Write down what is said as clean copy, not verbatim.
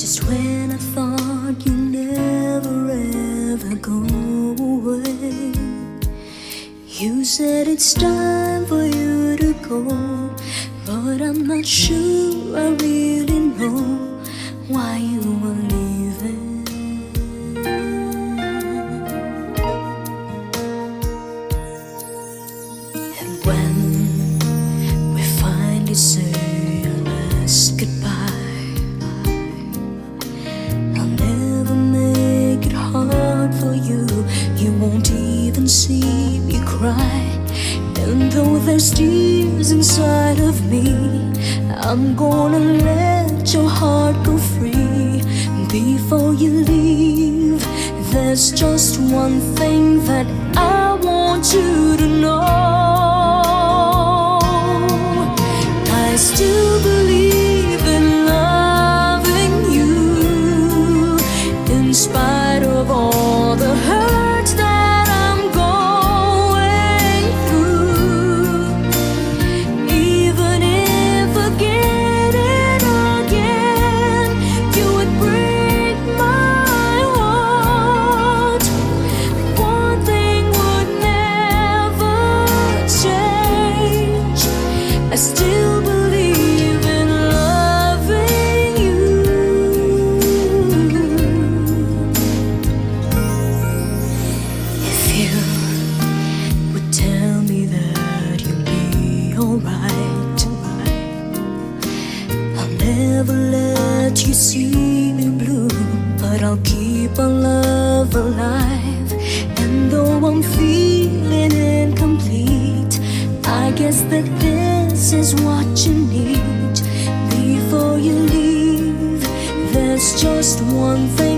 Just when I thought you'd never ever go away, you said it's time for you to go. But I'm not sure I really know why you were leaving. And when we finally say our last goodbye, I'll never make it hard for you. You won't even see me cry. And though there's tears inside of me, I'm gonna let your heart go free. Before you leave, there's just one thing that I want you to know. I still believe in loving you, in spite of all the hurt that I'm going through. Even if again and again you would break my heart, one thing would never change. I still believe in loving you. If you would tell me that you'll be alright, I'll never let you see me blue, but I'll keep our love alive. And though I'm feeling incomplete, I guess that this is what you need. Before you leave, there's just one thing